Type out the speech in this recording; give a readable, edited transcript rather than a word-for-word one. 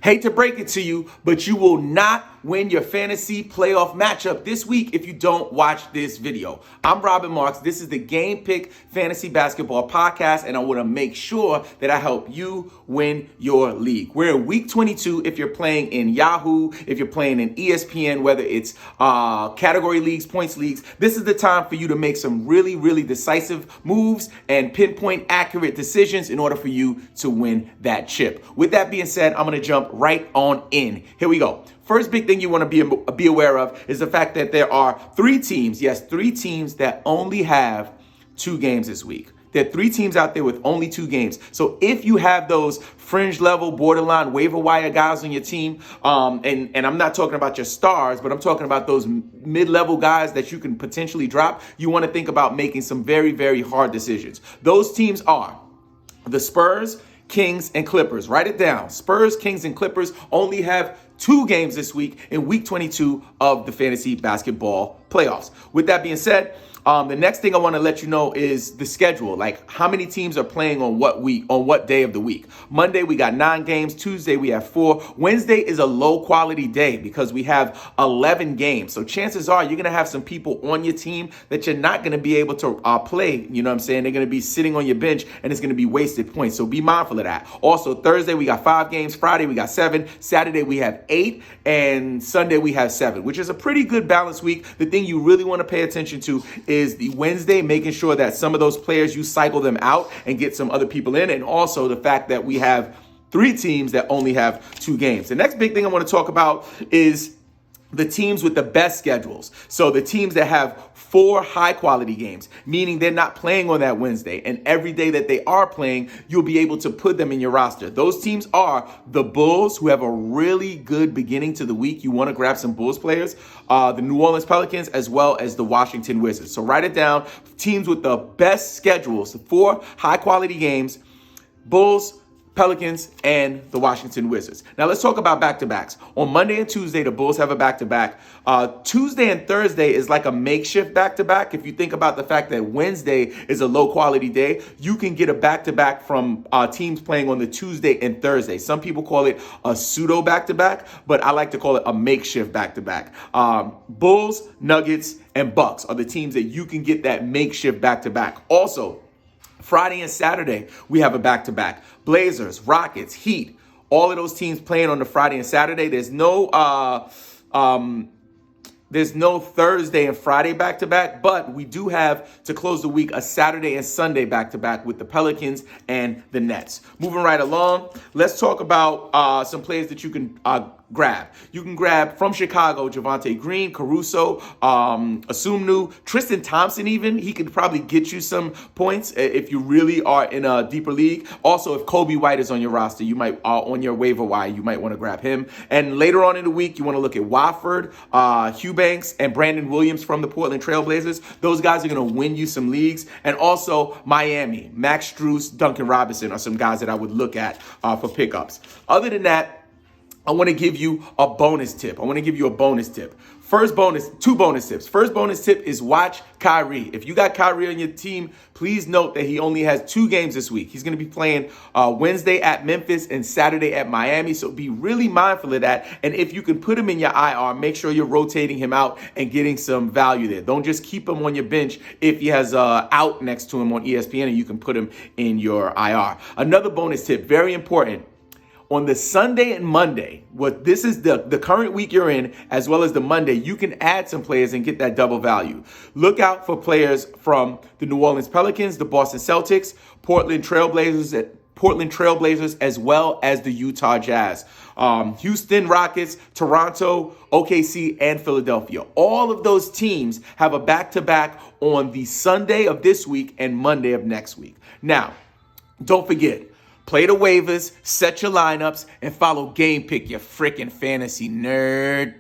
Hate to break it to you, but you will not win your fantasy playoff matchup this week if you don't watch this video. I'm Robin Marks. This is the Game Pick Fantasy Basketball Podcast, and I want to make sure that I help you win your league. We're in week 22 if you're playing in Yahoo, if you're playing in ESPN, whether it's category leagues, points leagues. This is the time for you to make some really, really decisive moves and pinpoint accurate decisions in order for you to win that chip. With that being said, I'm going to jump right on in. Here we go. First big thing you want to be aware of is the fact that there are three teams that only have 2 games this week. There are 3 teams out there with only 2 games. So if you have those fringe level, borderline waiver wire guys on your team, and I'm not talking about your stars, but I'm talking about those mid-level guys that you can potentially drop, you want to think about making some very, very hard decisions. Those teams are the Spurs, Kings, and Clippers. Write it down. Spurs, Kings, and Clippers only have 2 games this week in week 22 of the fantasy basketball playoffs. With that being said, the next thing I want to let you know is the schedule, like how many teams are playing on what day of the week. Monday, we got 9 games. Tuesday, we have 4. Wednesday is a low quality day because we have 11 games. So chances are you're going to have some people on your team that you're not going to be able to play. You know what I'm saying? They're going to be sitting on your bench and it's going to be wasted points. So be mindful of that. Also, Thursday, we got 5 games. Friday, we got 7. Saturday, we have 8. And Sunday, we have 7, which is a pretty good balanced week. The thing you really want to pay attention to is the Wednesday, making sure that some of those players, you cycle them out and get some other people in. And also the fact that we have 3 teams that only have 2 games. The next big thing I want to talk about is the teams with the best schedules. So the teams that have 4 high quality games, meaning they're not playing on that Wednesday. And every day that they are playing, you'll be able to put them in your roster. Those teams are the Bulls, who have a really good beginning to the week. You want to grab some Bulls players, the New Orleans Pelicans, as well as the Washington Wizards. So write it down. Teams with the best schedules, 4 high quality games, Bulls, Pelicans, and the Washington Wizards. Now let's talk about back-to-backs. On Monday and Tuesday, the Bulls have a back-to-back. Tuesday and Thursday is like a makeshift back-to-back. If you think about the fact that Wednesday is a low-quality day, you can get a back-to-back from teams playing on the Tuesday and Thursday. Some people call it a pseudo back-to-back, but I like to call it a makeshift back-to-back. Bulls, Nuggets, and Bucks are the teams that you can get that makeshift back-to-back. Also, Friday and Saturday, we have a back-to-back. Blazers, Rockets, Heat, all of those teams playing on the Friday and Saturday. There's no Thursday and Friday back-to-back, but we do have, to close the week, a Saturday and Sunday back-to-back with the Pelicans and the Nets. Moving right along, let's talk about some players that you can grab. You can grab from Chicago, Javonte Green, Caruso, Asumnu, Tristan Thompson even. He could probably get you some points if you really are in a deeper league. Also, if Kobe White is on your roster, you might, on your waiver wire, you might want to grab him. And later on in the week, you want to look at Wofford, Eubanks, and Brandon Williams from the Portland Trailblazers. Those guys are going to win you some leagues. And also Miami, Max Strus, Duncan Robinson are some guys that I would look at for pickups. Other than that, I want to give you a bonus tip. Two bonus tips. First bonus tip is watch Kyrie. If you got Kyrie on your team, please note that he only has 2 games this week. He's going to be playing Wednesday at Memphis and Saturday at Miami. So be really mindful of that. And if you can put him in your IR, make sure you're rotating him out and getting some value there. Don't just keep him on your bench if he has out next to him on ESPN and you can put him in your IR. Another bonus tip, very important. On the Sunday and Monday, this is the current week you're in, as well as the Monday, you can add some players and get that double value. Look out for players from the New Orleans Pelicans, the Boston Celtics, Portland Trailblazers, as well as the Utah Jazz, Houston Rockets, Toronto, OKC, and Philadelphia. All of those teams have a back-to-back on the Sunday of this week and Monday of next week. Now, don't forget, play the waivers, set your lineups, and follow Game Pick, you freaking fantasy nerd.